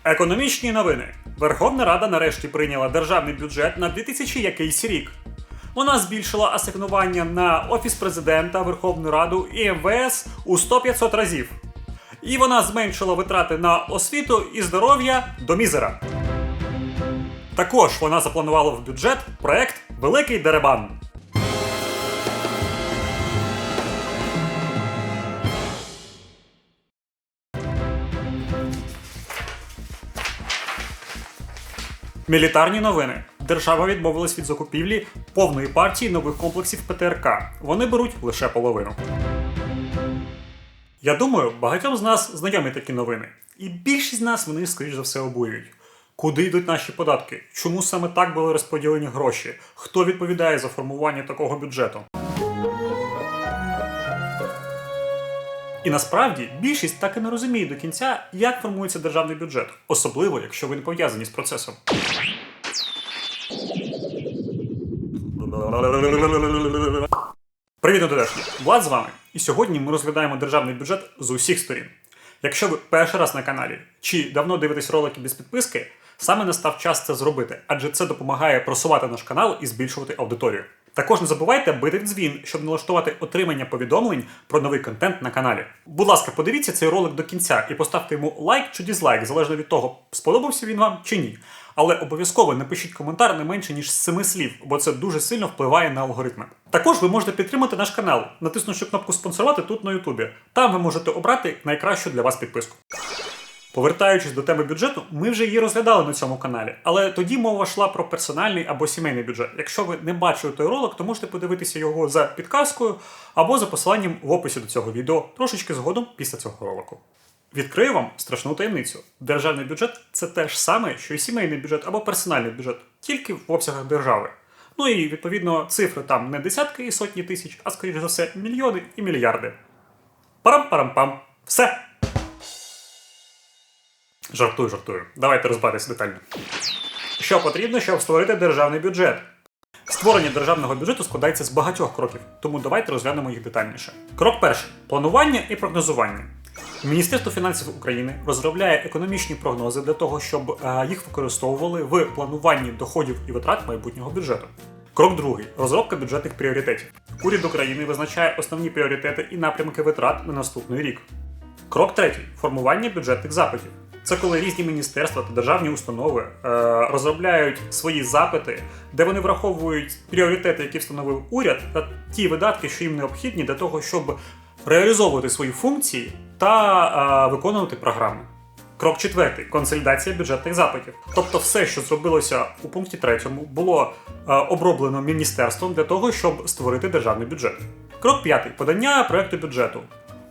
Економічні новини. Верховна Рада нарешті прийняла державний бюджет на 2000 якийсь рік. Вона збільшила асигнування на Офіс Президента, Верховну Раду і МВС у 100-500 разів. І вона зменшила витрати на освіту і здоров'я до мізера. Також вона запланувала в бюджет проект «Великий дерибан». Мілітарні новини. Держава відмовилась від закупівлі повної партії нових комплексів ПТРК. Вони беруть лише половину. Я думаю, багатьом з нас знайомі такі новини. І більшість з нас вони, скоріш за все, обурюють. Куди йдуть наші податки? Чому саме так були розподілені гроші? Хто відповідає за формування такого бюджету? І насправді, більшість так і не розуміє до кінця, як формується державний бюджет. Особливо, якщо ви не пов'язані з процесом. Привіт, Одешні! Влад з вами. І сьогодні ми розглядаємо державний бюджет з усіх сторін. Якщо ви перший раз на каналі, чи давно дивитесь ролики без підписки, саме настав час це зробити, адже це допомагає просувати наш канал і збільшувати аудиторію. Також не забувайте бити в дзвін, щоб налаштувати отримання повідомлень про новий контент на каналі. Будь ласка, подивіться цей ролик до кінця і поставте йому лайк чи дізлайк, залежно від того, сподобався він вам чи ні. Але обов'язково напишіть коментар не менше, ніж 7 слів, бо це дуже сильно впливає на алгоритми. Також ви можете підтримати наш канал, натиснувши кнопку «Спонсорувати» тут на Ютубі. Там ви можете обрати найкращу для вас підписку. Повертаючись до теми бюджету, ми вже її розглядали на цьому каналі, але тоді мова йшла про персональний або сімейний бюджет. Якщо ви не бачили той ролик, то можете подивитися його за підказкою або за посиланням в описі до цього відео, трошечки згодом після цього ролику. Відкрию вам страшну таємницю. Державний бюджет – це те ж саме, що і сімейний бюджет або персональний бюджет, тільки в обсягах держави. Ну і, відповідно, цифри там не десятки і сотні тисяч, а, скоріш за все, мільйони і мільярди. Парам-парам-пам. Все! Жартую. Давайте розбиратися детально. Що потрібно, щоб створити державний бюджет? Створення державного бюджету складається з багатьох кроків, тому давайте розглянемо їх детальніше. Крок перший. Планування і прогнозування. Міністерство фінансів України розробляє економічні прогнози для того, щоб їх використовували в плануванні доходів і витрат майбутнього бюджету. Крок другий. Розробка бюджетних пріоритетів. Уряд України визначає основні пріоритети і напрямки витрат на наступний рік. Крок третій. Формування бюджетних запитів. Це коли різні міністерства та державні установи розробляють свої запити, де вони враховують пріоритети, які встановив уряд, та ті видатки, що їм необхідні для того, щоб реалізовувати свої функції та виконувати програми. Крок четвертий. Консолідація бюджетних запитів. Тобто все, що зробилося у пункті 3, було оброблено міністерством для того, щоб створити державний бюджет. Крок п'ятий. Подання проекту бюджету.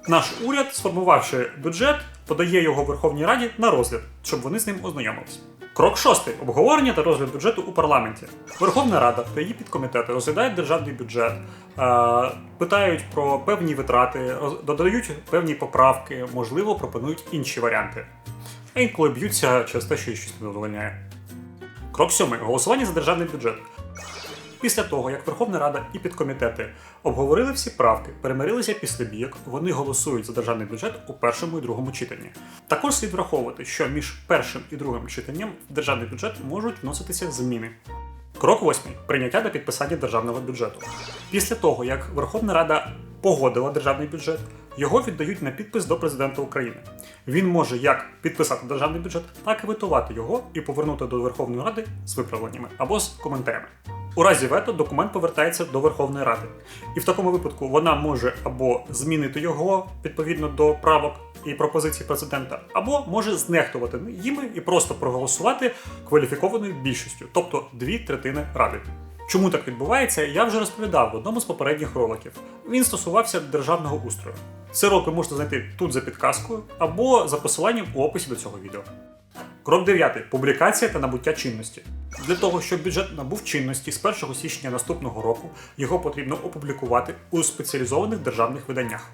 Наш уряд, сформувавши бюджет, подає його Верховній Раді на розгляд, щоб вони з ним ознайомились. Крок шостий. Обговорення та розгляд бюджету у парламенті. Верховна Рада та її підкомітети розглядають державний бюджет, питають про певні витрати, додають певні поправки, можливо, пропонують інші варіанти. А інколи б'ються через те, що їх щось не задовольняє. Крок сьомий. Голосування за державний бюджет. Після того, як Верховна Рада і підкомітети обговорили всі правки, перемирилися після бійок, вони голосують за державний бюджет у першому і другому читанні. Також слід враховувати, що між першим і другим читанням в державний бюджет можуть вноситися зміни. Крок восьмий. Прийняття та підписання державного бюджету. Після того, як Верховна Рада погодила державний бюджет, його віддають на підпис до Президента України. Він може як підписати державний бюджет, так і ветувати його і повернути до Верховної Ради з виправленнями або з коментарями. У разі вето документ повертається до Верховної Ради. І в такому випадку вона може або змінити його відповідно до правок і пропозицій президента, або може знехтувати їми і просто проголосувати кваліфікованою більшістю, тобто 2/3 Ради. Чому так відбувається, я вже розповідав в одному з попередніх роликів. Він стосувався державного устрою. Цей ролик ви можете знайти тут за підказкою, або за посиланням у описі до цього відео. Крок 9. Публікація та набуття чинності. Для того, щоб бюджет набув чинності з 1 січня наступного року, його потрібно опублікувати у спеціалізованих державних виданнях.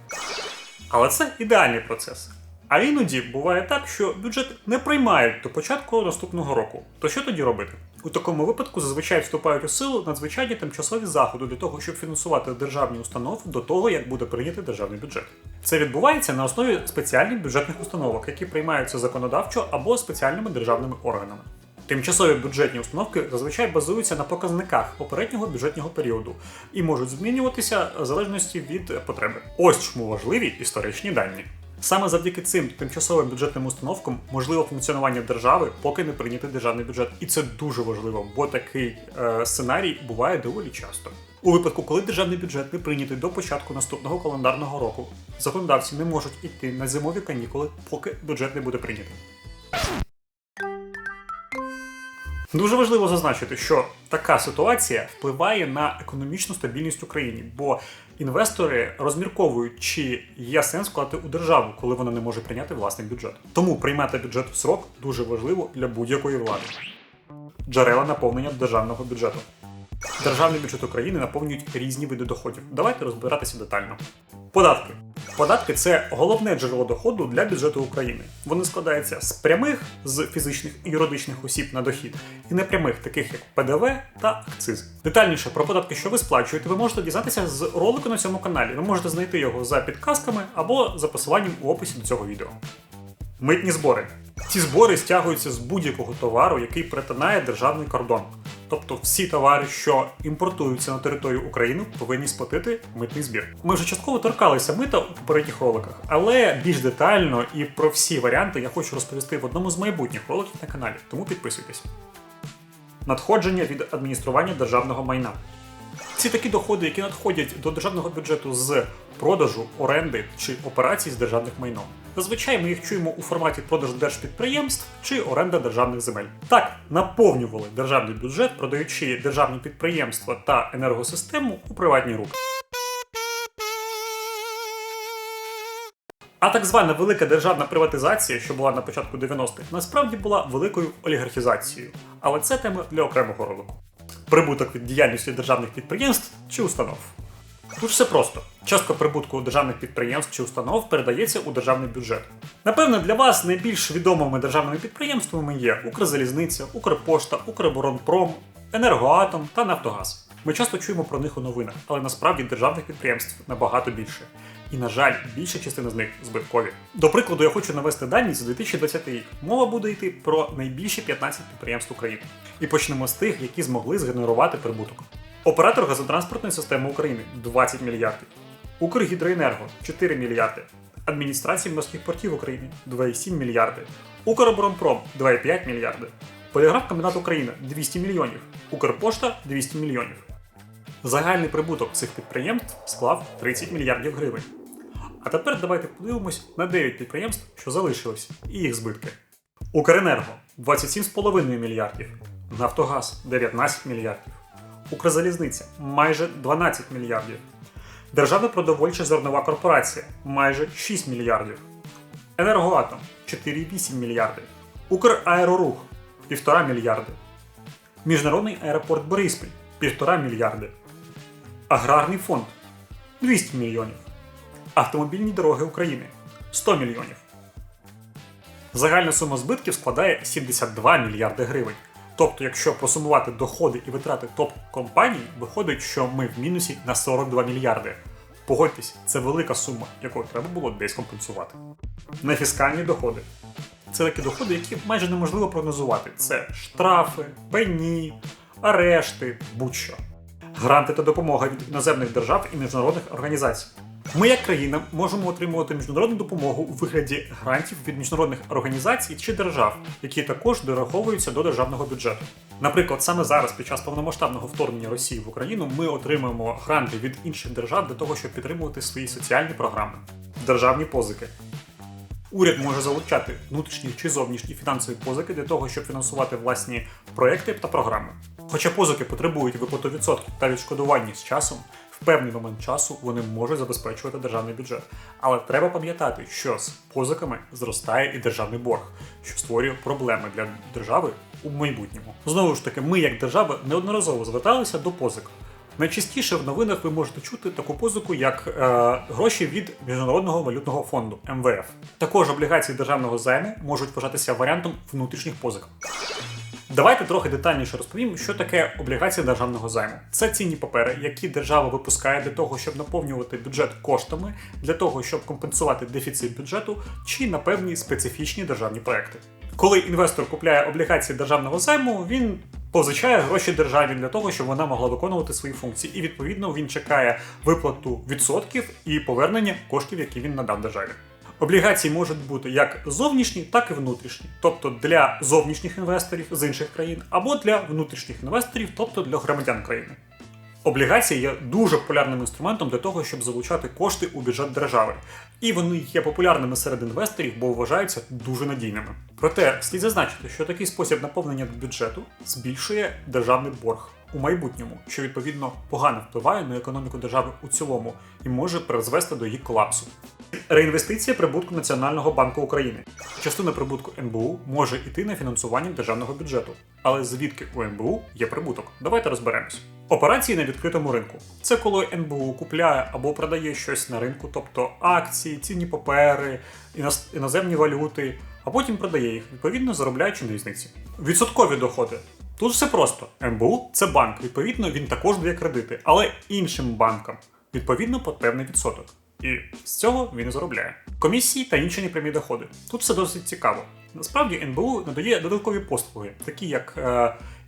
Але це ідеальний процес. А іноді буває так, що бюджет не приймають до початку наступного року. То що тоді робити? У такому випадку зазвичай вступають у силу надзвичайні тимчасові заходи для того, щоб фінансувати державні установи до того, як буде прийнятий державний бюджет. Це відбувається на основі спеціальних бюджетних установок, які приймаються законодавчо або спеціальними державними органами. Тимчасові бюджетні установки зазвичай базуються на показниках попереднього бюджетного періоду і можуть змінюватися в залежності від потреби. Ось чому важливі історичні дані. Саме завдяки цим тимчасовим бюджетним установкам можливо функціонування держави, поки не прийнятий державний бюджет. І це дуже важливо, бо такий сценарій буває доволі часто. У випадку, коли державний бюджет не прийнятий до початку наступного календарного року, законодавці не можуть йти на зимові канікули, поки бюджет не буде прийнятий. Дуже важливо зазначити, що така ситуація впливає на економічну стабільність України, бо інвестори розмірковують, чи є сенс вкладати у державу, коли вона не може прийняти власний бюджет. Тому приймати бюджет в срок дуже важливо для будь-якої влади. Джерела наповнення державного бюджету. Державний бюджет України наповнюють різні види доходів. Давайте розбиратися детально. Податки. Податки – це головне джерело доходу для бюджету України. Вони складаються з прямих, з фізичних і юридичних осіб на дохід, і непрямих, таких як ПДВ та акцизи. Детальніше про податки, що ви сплачуєте, ви можете дізнатися з ролику на цьому каналі. Ви можете знайти його за підказками або за посиланням у описі до цього відео. Митні збори. Ці збори стягуються з будь-якого товару, який перетинає державний кордон. Тобто всі товари, що імпортуються на територію України, повинні сплатити митний збір. Ми вже частково торкалися мита у попередніх роликах, але більш детально і про всі варіанти я хочу розповісти в одному з майбутніх роликів на каналі, тому підписуйтесь. Надходження від адміністрування державного майна. Ці такі доходи, які надходять до державного бюджету з продажу, оренди чи операцій з державним майном. Зазвичай ми їх чуємо у форматі продажу держпідприємств чи оренда державних земель. Так, наповнювали державний бюджет, продаючи державні підприємства та енергосистему у приватні руки. А так звана велика державна приватизація, що була на початку 90-х, насправді була великою олігархізацією. Але це тема для окремого ролику. Прибуток від діяльності державних підприємств чи установ. Тут все просто. Частка прибутку державних підприємств чи установ передається у державний бюджет. Напевно, для вас найбільш відомими державними підприємствами є Укрзалізниця, Укрпошта, Укроборонпром, Енергоатом та Нафтогаз. Ми часто чуємо про них у новинах, але насправді державних підприємств набагато більше. І, на жаль, більша частина з них збиткові. До прикладу, я хочу навести дані за 2020 рік. Мова буде йти про найбільші 15 підприємств України. І почнемо з тих, які змогли згенерувати прибуток. Оператор газотранспортної системи України – 20 мільярдів. Укргідроенерго – 4 мільярди. Адміністрація морських портів України – 2,7 мільярди. Укроборонпром – 2,5 мільярди. Поліграфкомбінат України – 200 мільйонів. Укрпошта – 200 мільйонів. Загальний прибуток цих підприємств склав 30 мільярдів гривень. А тепер давайте подивимось на 9 підприємств, що залишились, і їх збитки. Укренерго – 27,5 мільярдів. Нафтогаз – 19 мільярдів. Укрзалізниця – майже 12 мільярдів. Державна продовольча зернова корпорація – майже 6 мільярдів. Енергоатом – 4,8 мільярди. Украерорух – 1,5 мільярди. Міжнародний аеропорт Бориспіль – 1,5 мільярди. Аграрний фонд – 200 мільйонів. Автомобільні дороги України – 100 мільйонів. Загальна сума збитків складає 72 мільярди гривень. Тобто, якщо посумувати доходи і витрати топ-компаній, виходить, що ми в мінусі на 42 мільярди. Погодьтесь, це велика сума, яку треба було десь компенсувати. Нефіскальні доходи. Це такі доходи, які майже неможливо прогнозувати. Це штрафи, пені, арешти, будь-що. Гранти та допомога від іноземних держав і міжнародних організацій. Ми, як країна, можемо отримувати міжнародну допомогу у вигляді грантів від міжнародних організацій чи держав, які також дораховуються до державного бюджету. Наприклад, саме зараз, під час повномасштабного вторгнення Росії в Україну, ми отримуємо гранти від інших держав для того, щоб підтримувати свої соціальні програми. Державні позики. Уряд може залучати внутрішні чи зовнішні фінансові позики для того, щоб фінансувати власні проекти та програми. Хоча позики потребують виплату відсотків та відшкодування з часом, в певний момент часу вони можуть забезпечувати державний бюджет. Але треба пам'ятати, що з позиками зростає і державний борг, що створює проблеми для держави у майбутньому. Знову ж таки, ми як держава неодноразово зверталися до позик. Найчастіше в новинах ви можете чути таку позику, як гроші від Міжнародного валютного фонду МВФ. Також облігації державного займу можуть вважатися варіантом внутрішніх позик. Давайте трохи детальніше розповім, що таке облігація державного займу. Це цінні папери, які держава випускає для того, щоб наповнювати бюджет коштами, для того, щоб компенсувати дефіцит бюджету чи на певні специфічні державні проекти. Коли інвестор купляє облігації державного займу, він позичає гроші державі для того, щоб вона могла виконувати свої функції. І, відповідно, він чекає виплату відсотків і повернення коштів, які він надав державі. Облігації можуть бути як зовнішні, так і внутрішні. Тобто для зовнішніх інвесторів з інших країн, або для внутрішніх інвесторів, тобто для громадян країни. Облігації є дуже популярним інструментом для того, щоб залучати кошти у бюджет держави. І вони є популярними серед інвесторів, бо вважаються дуже надійними. Проте слід зазначити, що такий спосіб наповнення бюджету збільшує державний борг у майбутньому, що відповідно погано впливає на економіку держави у цілому і може призвести до її колапсу. Реінвестиція прибутку Національного банку України. Частина прибутку НБУ може йти на фінансування державного бюджету. Але звідки у НБУ є прибуток? Давайте розберемось. Операції на відкритому ринку. Це коли НБУ купляє або продає щось на ринку, тобто акції, цінні папери, іноземні валюти, а потім продає їх, відповідно заробляючи на різниці. Відсоткові доходи. Тут все просто. НБУ – це банк, відповідно він також дає кредити, але іншим банкам, відповідно по певний відсоток. І з цього він і заробляє. Комісії та інші непрямі доходи. Тут все досить цікаво. Насправді НБУ надає додаткові послуги, такі як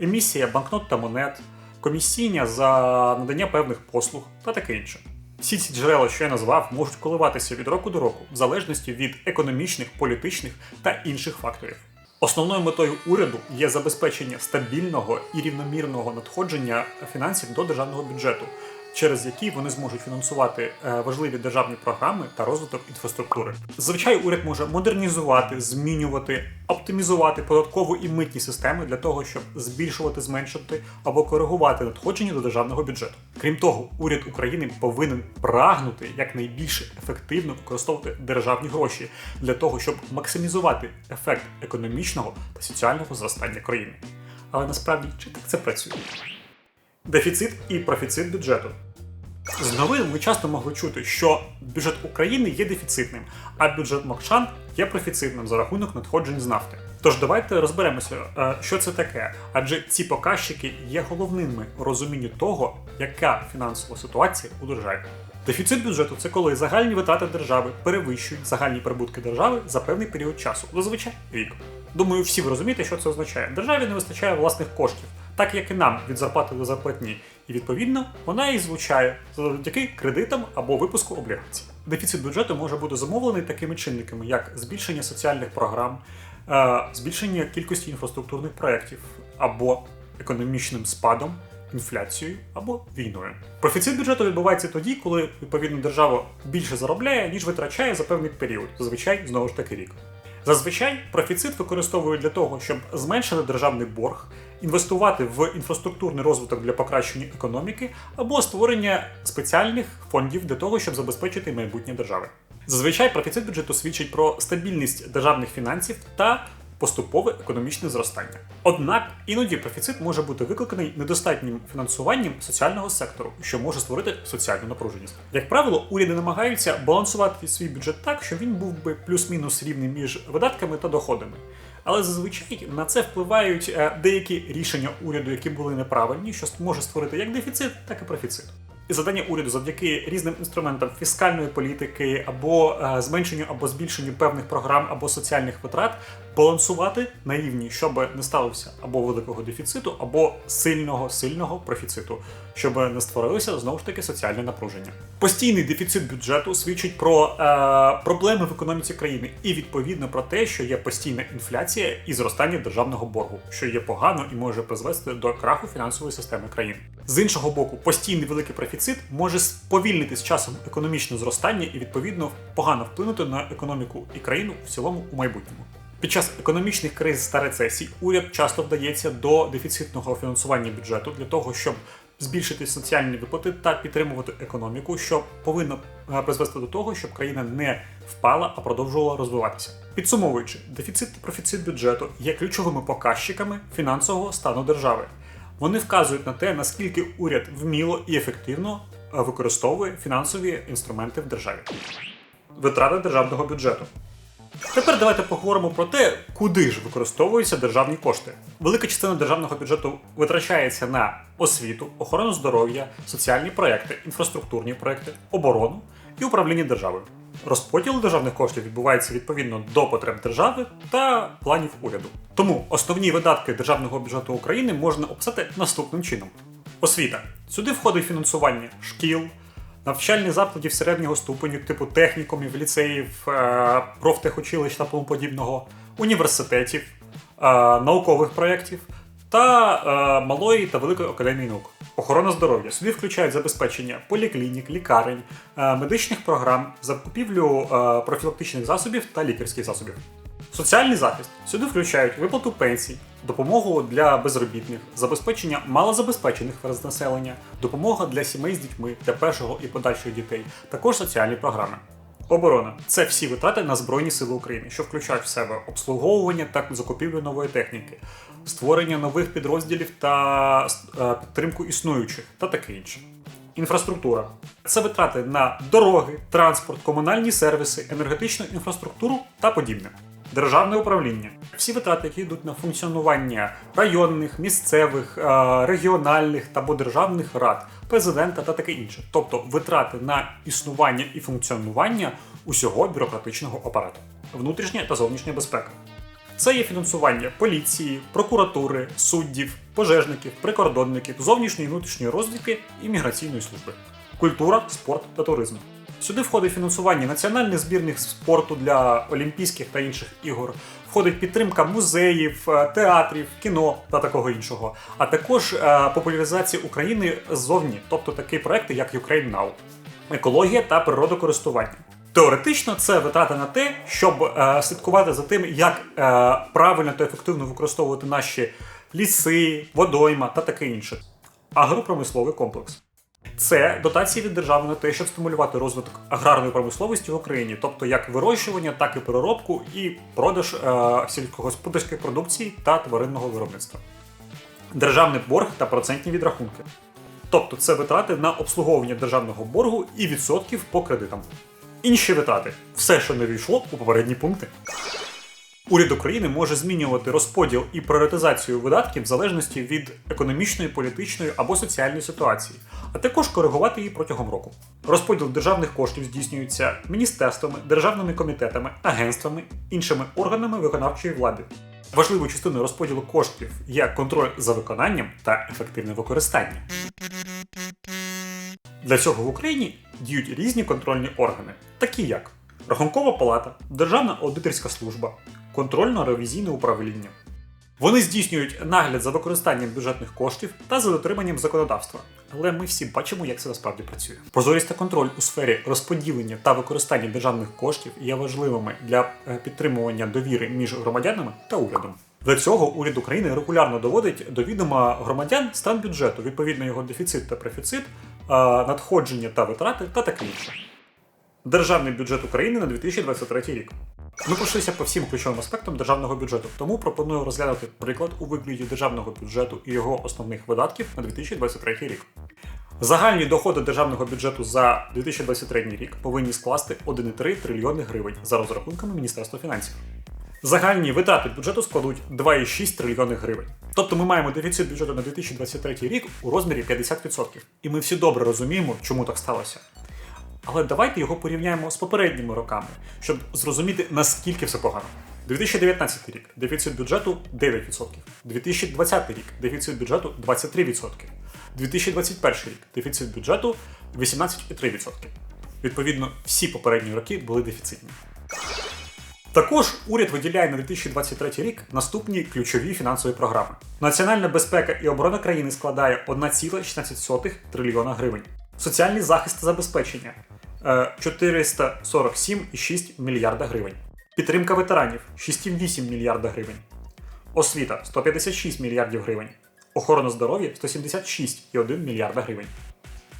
емісія банкнот та монет, комісійня за надання певних послуг та таке інше. Всі ці джерела, що я назвав, можуть коливатися від року до року, в залежності від економічних, політичних та інших факторів. Основною метою уряду є забезпечення стабільного і рівномірного надходження фінансів до державного бюджету, через які вони зможуть фінансувати важливі державні програми та розвиток інфраструктури. Зазвичай уряд може модернізувати, змінювати, оптимізувати податкову і митні системи для того, щоб збільшувати, зменшити або коригувати надходження до державного бюджету. Крім того, уряд України повинен прагнути якнайбільше ефективно використовувати державні гроші для того, щоб максимізувати ефект економічного та соціального зростання країни. Але насправді, чи так це працює? Дефіцит і профіцит бюджету. З новин ми часто могли чути, що бюджет України є дефіцитним, а бюджет мовчан є профіцитним за рахунок надходжень з нафти. Тож давайте розберемося, що це таке, адже ці показники є головними у розумінні того, яка фінансова ситуація у державі. Дефіцит бюджету – це коли загальні витрати держави перевищують загальні прибутки держави за певний період часу, зазвичай рік. Думаю, всі ви розумієте, що це означає. Державі не вистачає власних коштів, так як і нам від зарплати до зарплатні, і відповідно вона і звучає завдяки кредитам або випуску облігацій. Дефіцит бюджету може бути зумовлений такими чинниками, як збільшення соціальних програм, збільшення кількості інфраструктурних проєктів або економічним спадом, інфляцією або війною. Профіцит бюджету відбувається тоді, коли відповідно держава більше заробляє, ніж витрачає за певний період, зазвичай знову ж таки рік. Зазвичай профіцит використовують для того, щоб зменшити державний борг, інвестувати в інфраструктурний розвиток для покращення економіки або створення спеціальних фондів для того, щоб забезпечити майбутнє держави. Зазвичай профіцит бюджету свідчить про стабільність державних фінансів та поступове економічне зростання. Однак іноді профіцит може бути викликаний недостатнім фінансуванням соціального сектору, що може створити соціальну напруженість. Як правило, уряди намагаються балансувати свій бюджет так, щоб він був би плюс-мінус рівний між видатками та доходами. Але зазвичай на це впливають деякі рішення уряду, які були неправильні, що може створити як дефіцит, так і профіцит. І завдання уряду завдяки різним інструментам фіскальної політики або зменшенню або збільшенню певних програм або соціальних витрат балансувати на рівні, щоб не сталося або великого дефіциту, або сильного профіциту, щоб не створилося знову ж таки соціальне напруження. Постійний дефіцит бюджету свідчить про проблеми в економіці країни і відповідно про те, що є постійна інфляція і зростання державного боргу, що є погано і може призвести до краху фінансової системи країни. З іншого боку, постійний великий профіцит може сповільнити з часом економічне зростання і відповідно погано вплинути на економіку і країну в цілому у майбутньому. Під час економічних криз та рецесій уряд часто вдається до дефіцитного фінансування бюджету для того, щоб збільшити соціальні виплати та підтримувати економіку, що повинно призвести до того, щоб країна не впала, а продовжувала розвиватися. Підсумовуючи, дефіцит та профіцит бюджету є ключовими показниками фінансового стану держави. Вони вказують на те, наскільки уряд вміло і ефективно використовує фінансові інструменти в державі. Витрати державного бюджету. Тепер давайте поговоримо про те, куди ж використовуються державні кошти. Велика частина державного бюджету витрачається на освіту, охорону здоров'я, соціальні проекти, інфраструктурні проекти, оборону і управління державою. Розподіл державних коштів відбувається відповідно до потреб держави та планів уряду. Тому основні видатки державного бюджету України можна описати наступним чином. Освіта. Сюди входить фінансування шкіл, навчальних закладів середнього ступеню, типу технікумів, ліцеїв, профтехучилищ та тому подібного, університетів, наукових проєктів та малої та великої академії наук. Охорона здоров'я. Сюди включають забезпечення поліклінік, лікарень, медичних програм, закупівлю профілактичних засобів та лікарських засобів. Соціальний захист. Сюди включають виплату пенсій, допомогу для безробітних, забезпечення малозабезпечених верств населення, допомога для сімей з дітьми, для першого і подальших дітей, також соціальні програми. Оборона – це всі витрати на Збройні Сили України, що включають в себе обслуговування та закупівлю нової техніки, створення нових підрозділів та підтримку існуючих та таке інше. Інфраструктура – це витрати на дороги, транспорт, комунальні сервіси, енергетичну інфраструктуру та подібне. Державне управління – всі витрати, які йдуть на функціонування районних, місцевих, регіональних та державних рад, президента та таке інше. Тобто витрати на існування і функціонування усього бюрократичного апарату. Внутрішня та зовнішня безпека. Це є фінансування поліції, прокуратури, суддів, пожежників, прикордонників, зовнішньої і внутрішньої розвідки і міграційної служби. Культура, спорт та туризм. Сюди входить фінансування національних збірних спорту для олімпійських та інших ігор, входить підтримка музеїв, театрів, кіно та такого іншого, а також популяризація України ззовні, тобто такі проекти, як Ukraine Now, екологія та природокористування. Теоретично це витрати на те, щоб слідкувати за тим, як правильно та ефективно використовувати наші ліси, водойма та таке інше. Агропромисловий комплекс. Це дотації від держави на те, щоб стимулювати розвиток аграрної промисловості в Україні, тобто як вирощування, так і переробку і продаж сільськогосподарської продукції та тваринного виробництва. Державний борг та процентні відрахунки. Тобто це витрати на обслуговування державного боргу і відсотків по кредитам. Інші витрати – все, що не війшло у попередні пункти. Уряд України може змінювати розподіл і пріоритизацію видатків в залежності від економічної, політичної або соціальної ситуації, а також коригувати її протягом року. Розподіл державних коштів здійснюється міністерствами, державними комітетами, агентствами, іншими органами виконавчої влади. Важливою частиною розподілу коштів є контроль за виконанням та ефективне використання. Для цього в Україні діють різні контрольні органи, такі як Рахункова палата, Державна аудиторська служба, контрольно-ревізійне управління. Вони здійснюють нагляд за використанням бюджетних коштів та за дотриманням законодавства. Але ми всі бачимо, як це насправді працює. Прозорість та контроль у сфері розподілення та використання державних коштів є важливими для підтримування довіри між громадянами та урядом. Для цього уряд України регулярно доводить до відома громадян стан бюджету, відповідно його дефіцит та профіцит, надходження та витрати та таке інше. Державний бюджет України на 2023 рік. Ми пройшлися по всім ключовим аспектам державного бюджету, тому пропоную розглянути приклад у вигляді державного бюджету і його основних видатків на 2023 рік. Загальні доходи державного бюджету за 2023 рік повинні скласти 1,3 трильйони гривень за розрахунками Міністерства фінансів. Загальні витрати бюджету складуть 2,6 трильйони гривень. Тобто ми маємо дефіцит бюджету на 2023 рік у розмірі 50%. І ми всі добре розуміємо, чому так сталося. Але давайте його порівняємо з попередніми роками, щоб зрозуміти, наскільки все погано. 2019 рік – дефіцит бюджету 9%. 2020 рік – дефіцит бюджету 23%. 2021 рік – дефіцит бюджету 18,3%. Відповідно, всі попередні роки були дефіцитні. Також уряд виділяє на 2023 рік наступні ключові фінансові програми. Національна безпека і оборона країни складає 1,16 трильйона гривень. Соціальний захист та забезпечення – 447,6 мільярда гривень. Підтримка ветеранів – 6,8 мільярда гривень. Освіта – 156 мільярдів гривень. Охорона здоров'я – 176,1 мільярда гривень.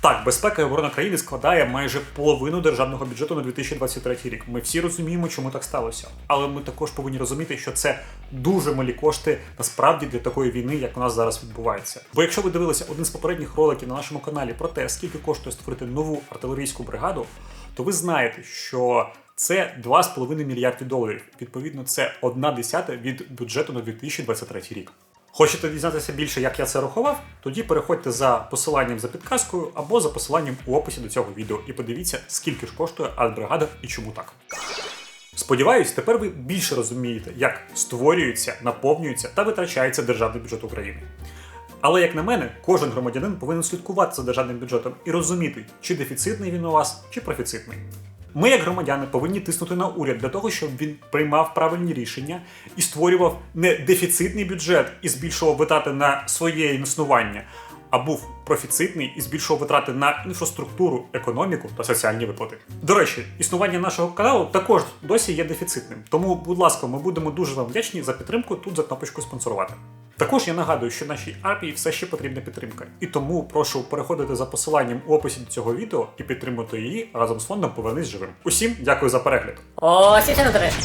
Так, безпека і оборона країни складає майже половину державного бюджету на 2023 рік. Ми всі розуміємо, чому так сталося. Але ми також повинні розуміти, що це дуже малі кошти насправді для такої війни, як у нас зараз відбувається. Бо якщо ви дивилися один з попередніх роликів на нашому каналі про те, скільки коштує створити нову артилерійську бригаду, то ви знаєте, що Це 2,5 мільярди доларів. Відповідно, це 1/10 від бюджету на 2023 рік. Хочете дізнатися більше, як я це рахував? Тоді переходьте за посиланням за підказкою або за посиланням у описі до цього відео і подивіться, скільки ж коштує артбригада і чому так. Сподіваюсь, тепер ви більше розумієте, як створюється, наповнюється та витрачається державний бюджет України. Але, як на мене, кожен громадянин повинен слідкувати за державним бюджетом і розуміти, чи дефіцитний він у вас, чи профіцитний. Ми, як громадяни, повинні тиснути на уряд для того, щоб він приймав правильні рішення і створював не дефіцитний бюджет і збільшував витрати на своє існування, а був профіцитний і збільшував витрати на інфраструктуру, економіку та соціальні виплати. До речі, існування нашого каналу також досі є дефіцитним, тому, будь ласка, ми будемо дуже вам вдячні за підтримку тут за кнопочку «Спонсорувати». Також я нагадую, що нашій армії все ще потрібна підтримка, і тому прошу переходити за посиланням у описі до цього відео і підтримати її разом з фондом «Повернись живим». Усім дякую за перегляд! О, сівся на дорожку.